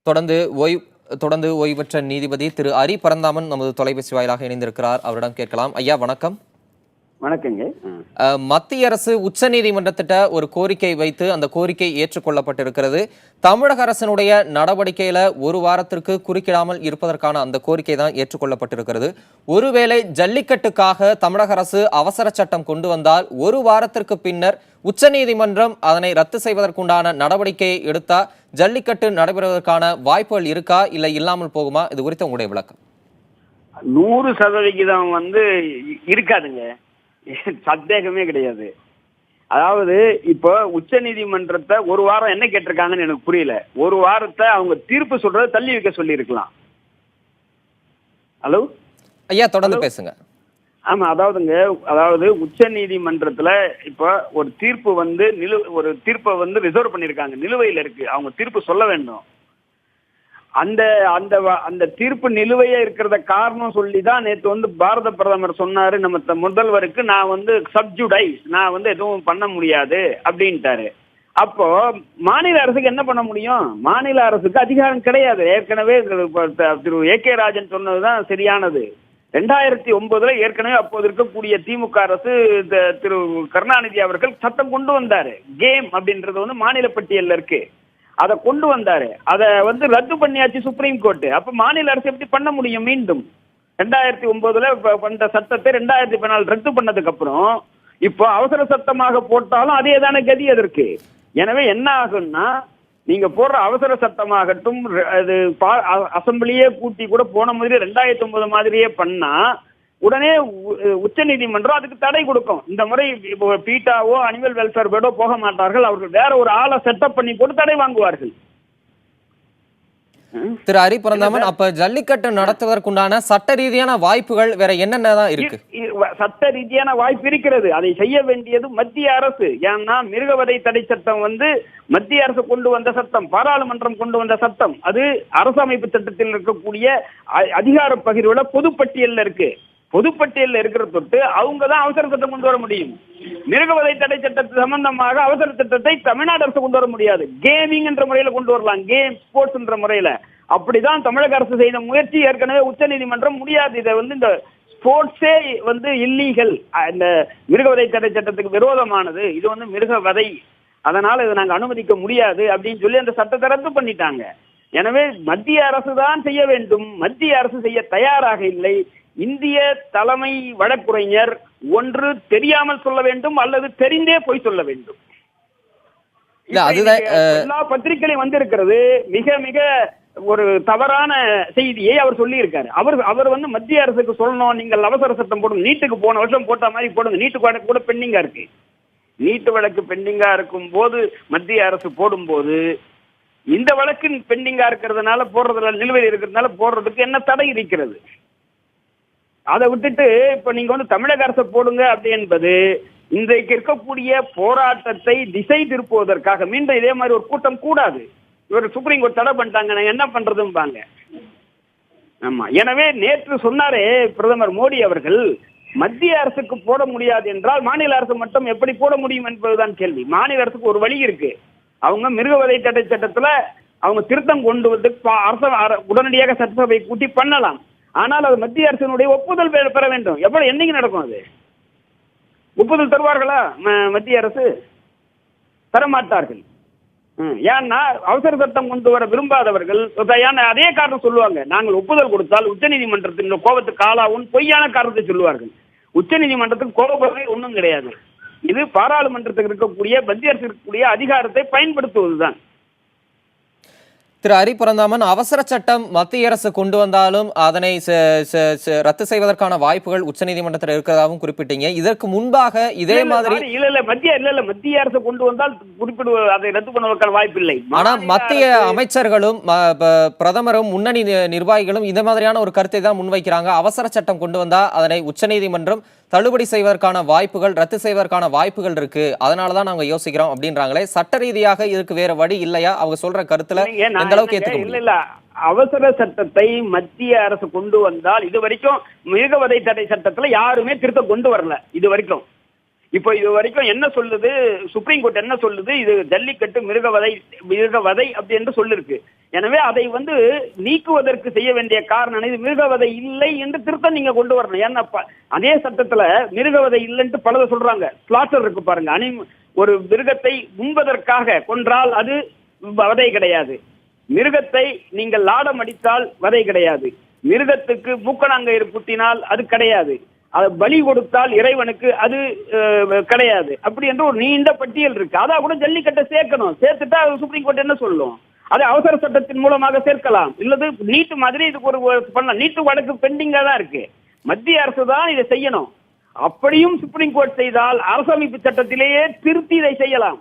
தொடர்ந்து ஓய்வு தொடர்ந்து ஓய்வு பெற்ற நீதிபதி திரு ஹரி பரந்தாமன் நமது தொலைபேசி வாயிலாக இணைந்திருக்கிறார். அவரிடம் கேட்கலாம். ஐயா வணக்கம். வணக்கங்க. மத்திய அரசு உச்ச நீதிமன்றத்திட்ட ஒரு கோரிக்கை வைத்து அந்த கோரிக்கை ஏற்றுக்கொள்ளப்பட்டிருக்கிறது. தமிழக அரசினுடைய நடவடிக்கையில ஒரு வாரத்திற்கு குறுக்கிடாமல் இருப்பதற்கான அந்த கோரிக்கை தான் ஏற்றுக்கொள்ளப்பட்டிருக்கிறது. ஒருவேளை ஜல்லிக்கட்டுக்காக தமிழக அரசு அவசர சட்டம் கொண்டு வந்தால் ஒரு வாரத்திற்கு பின்னர் உச்ச நீதிமன்றம் அதனை ரத்து செய்வதற்குண்டான நடவடிக்கையை எடுத்தா ஜல்லிக்கட்டு நடைபெறுவதற்கான வாய்ப்புகள் இருக்கா இல்ல இல்லாமல் போகுமா? இது குறித்த உங்களுடைய விளக்கம். 100% இருக்காதுங்க, சந்தேகமே கிடையாது. அதாவது இப்போ உச்ச நீதிமன்றத்தை ஒரு வாரம் என்ன கேட்டிருக்காங்கன்னு எனக்கு புரியல. ஒரு வாரத்தை அவங்க தீர்ப்பு சொல்றதை தள்ளி வைக்க சொல்லி இருக்கலாம். ஹலோ ஐயா தொடர்ந்து பேசுங்க. ஆமா, அதாவது உச்ச நீதிமன்றத்துல இப்ப ஒரு தீர்ப்பு ஒரு தீர்ப்பை ரிசர்வ் பண்ணிருக்காங்க, நிலுவையில் இருக்கு. அவங்க தீர்ப்பு சொல்ல வேண்டும். அந்த அந்த அந்த தீர்ப்பு நிலுவையா இருக்கிறத காரணம் சொல்லிதான் நேற்று பாரத பிரதமர் சொன்னாரு, நம்ம முதல்வருக்கு நான் சப்ஜுடைஸ், நான் எதுவும் பண்ண முடியாது அப்படின்ட்டாரு. அப்போ மாநில அரசுக்கு என்ன பண்ண முடியும்? மாநில அரசுக்கு அதிகாரம் கிடையாது. ஏற்கனவே திரு ஏ.கே. ராஜன் சொன்னதுதான் சரியானது. 2009 ஏற்கனவே அப்போது இருக்கக்கூடிய திமுக அரசு திரு கருணாநிதி அவர்கள் சட்டம் கொண்டு வந்தாரு. கேம் அப்படின்றது மாநில பட்டியல்ல இருக்கு, அதை கொண்டு வந்தாரு. அதை ரத்து பண்ணியாச்சு சுப்ரீம் கோர்ட். அப்ப மாநில அரசு எப்படி பண்ண முடியும்? மீண்டும் 2009 பண்ண சட்டத்தை 2014 ரத்து பண்ணதுக்கு அப்புறம் இப்போ அவசர சட்டமாக போட்டாலும் அதே தானே கதி அதற்கு. எனவே என்ன ஆகும்னா, நீங்க போடுற அவசர சட்டமாகட்டும், அது அசம்பிளியே கூட்டி கூட போன மாதிரி 2009 மாதிரியே பண்ணா உடனே உச்ச நீதிமன்றம் அதுக்கு தடை கொடுக்கும். இந்த முறை பீட்டாவோ அனிமல் வெல்ஃபேர் போர்டோ போக மாட்டார்கள், அவர்கள் வேற ஒரு ஆளை செட்டப் பண்ணி போட்டு தடை வாங்குவார்கள். திரு ஹரி பரந்தாமன், அப்ப ஜல்லிக்கட்டு நடத்துவதற்குண்டான சட்ட ரீதியான வாய்ப்புகள் வேற என்னென்னதான் இருக்கு? சட்ட ரீதியான வாய்ப்பு இருக்கிறது. அதை செய்ய வேண்டியது மத்திய அரசு. ஏன்னா மிருகவதை தடை சட்டம் மத்திய அரசு கொண்டு வந்த சட்டம், பாராளுமன்றம் கொண்டு வந்த சட்டம். அது அரசமைப்பு சட்டத்தில் இருக்கக்கூடிய அதிகார பகிர்வுல பொதுப்பட்டியல்ல இருக்கு. பொதுப்பட்டியல்ல இருக்கிற தொட்டு அவங்க தான் அவசர சட்டம் கொண்டு வர முடியும். மிருகவதை தடை சட்டத்து சம்பந்தமாக அவசர சட்டத்தை தமிழ்நாடு அரசு கொண்டு வர முடியாது. கேமிங் என்ற முறையில கொண்டு வரலாம், கேம் ஸ்போர்ட்ஸ் என்ற முறையில. அப்படிதான் தமிழக அரசு செய்த முயற்சி. ஏற்கனவே உச்ச நீதிமன்றம் முடியாது, இதை இந்த ஸ்போர்ட்ஸே இல்லீகல், இந்த மிருகவதை தடை சட்டத்துக்கு விரோதமானது, இது மிருகவதை, அதனால இதை நாங்க அனுமதிக்க முடியாது அப்படின்னு சொல்லி அந்த சட்டத்தை ரத்து பண்ணிட்டாங்க. எனவே மத்திய அரசு தான் செய்ய வேண்டும். மத்திய அரசு செய்ய தயாராக இல்லை. இந்திய தலைமை வழக்குரைஞர் ஒன்று தெரியாமல் சொல்ல வேண்டும் அல்லது தெரிந்தே போய் சொல்ல வேண்டும். எல்லா பத்திரிகையிலும் வந்திருக்கிறது மிக மிக ஒரு தவறான செய்தியை அவர் சொல்லி இருக்காரு. அவர் மத்திய அரசுக்கு சொல்லணும், நீங்கள் அவசர சட்டம் போடுங்க, நீட்டுக்கு போன வருஷம் போட்ட மாதிரி போடுங்க. நீட்டு வழக்கு கூட பெண்டிங்கா இருக்கு. நீட்டு வழக்கு பெண்டிங்கா இருக்கும் போது மத்திய அரசு போடும்போது இந்த வழக்கு பெண்டிங்கா இருக்கிறதுனால போடுறதுல, நிலுவையில் இருக்கிறதுனால போடுறதுக்கு என்ன தடை இருக்கிறது? அதை விட்டுட்டு இப்ப நீங்க தமிழக அரசு போடுங்க அப்படி என்பது இன்றைக்கு இருக்கக்கூடிய போராட்டத்தை திசை திருப்புவதற்காக. மீண்டும் இதே மாதிரி ஒரு கூட்டம் கூடாது. இவர் சுப்ரீம் கோர்ட் தடை பண்ணிட்டாங்க, நான் என்ன பண்றதும்பாங்க. ஆமா, எனவே நேற்று சொன்னாரே பிரதமர் மோடி அவர்கள், மத்திய அரசுக்கு போட முடியாது என்றால் மாநில அரசு மட்டும் எப்படி போட முடியும் என்பதுதான் கேள்வி. மாநில அரசுக்கு ஒரு வழி இருக்கு. அவங்க மிருகவதை தடை சட்டத்துல அவங்க திருத்தம் கொண்டு வந்து உடனடியாக சட்டசபை கூட்டி பண்ணலாம். ஆனால் அது மத்திய அரசினுடைய ஒப்புதல் பெற வேண்டும். எவ்வளவு என்னைக்கு நடக்கும்? அது ஒப்புதல் தருவார்களா? மத்திய அரசு தரமாட்டார்கள். ஏன்னா அவசர சட்டம் கொண்டு வர விரும்பாதவர்கள் அதே காரணம் சொல்லுவாங்க. நாங்கள் ஒப்புதல் கொடுத்தால் உச்ச நீதிமன்றத்தின் கோபத்துக்கு ஆளாவும் பொய்யான காரணத்தை சொல்லுவார்கள். உச்ச நீதிமன்றத்துக்கு கோபமே ஒன்றும் கிடையாது. இது பாராளுமன்றத்துக்கு இருக்கக்கூடிய மத்திய அரசு இருக்கக்கூடிய அதிகாரத்தை பயன்படுத்துவதுதான். திரு ஹரி பரந்தாமன், அவசர சட்டம் மத்திய அரசு கொண்டு வந்தாலும் அதனை ரத்து செய்வதற்கான வாய்ப்புகள் உச்சநீதிமன்றத்தில் இருக்கிறதாகவும் குறிப்பிட்டீங்க. இதற்கு முன்பாக இதே மாதிரி மத்திய அரசு கொண்டு வந்தால் குறிப்பிடுவது அதை ரத்து பண்ணுவதற்கான வாய்ப்பு இல்லை. ஆனா மத்திய அமைச்சர்களும் பிரதமரும் முன்னணி நிர்வாகிகளும் இந்த மாதிரியான ஒரு கருத்தை தான் முன்வைக்கிறாங்க. அவசர சட்டம் கொண்டு வந்தா அதனை உச்சநீதிமன்றம் தள்ளுபடி செய்வதற்கான வாய்ப்புகள், ரத்து செய்வதற்கான வாய்ப்புகள் இருக்கு, அதனாலதான் நாங்க யோசிக்கிறோம் அப்படின்றாங்களே. சட்ட ரீதியாக இதுக்கு வேற வழி இல்லையா? அவங்க சொல்ற கருத்துல எந்த அளவுக்கு ஏத்துக்க? அவசர சட்டத்தை மத்திய அரசு கொண்டு வந்தால், இது வரைக்கும் மிருகவதை தடை சட்டத்துல யாருமே திருத்தம் கொண்டு வரல. இது வரைக்கும் இப்போ இது வரைக்கும் என்ன சொல்லுது, சுப்ரீம் கோர்ட் என்ன சொல்லுது, இது ஜல்லிக்கட்டு மிருகவதை அப்படி என்று சொல்லிருக்கு. எனவே அதை நீக்குவதற்கு செய்ய வேண்டிய காரணம் இது மிருகவதை இல்லை என்று திருத்தம் நீங்க கொண்டு வரணும். ஏன்னா அதே சட்டத்துல மிருகவதை இல்லைன்னு பலதை சொல்றாங்க. ஸ்லாட்டர் இருக்கு பாருங்க, ஒரு மிருகத்தை உண்பதற்காக கொன்றால் அது வதை கிடையாது. மிருகத்தை நீங்கள் லாடம் அடித்தால் வதை கிடையாது. மிருகத்துக்கு மூக்கணாங்கயிறு குத்தினால் அது கிடையாது. அதை பலி கொடுத்தால் இறைவனுக்கு அது கிடையாது. அப்படி என்று ஒரு நீண்ட பட்டியல் இருக்கு. அதான் கூட ஜல்லிக்கட்டை சேர்க்கணும். சேர்த்துட்டா சுப்ரீம் கோர்ட் என்ன சொல்லும், அதை அவசர சட்டத்தின் மூலமாக சேர்க்கலாம். இல்லது நீட்டு மாதிரி இதுக்கு ஒரு பண்ணலாம். நீட்டு வழக்கு பெண்டிங்கா தான் இருக்கு. மத்திய அரசு தான் இதை செய்யணும். அப்படியும் சுப்ரீம் கோர்ட் செய்தால் அரசமைப்பு சட்டத்திலேயே திருத்தி இதை செய்யலாம்.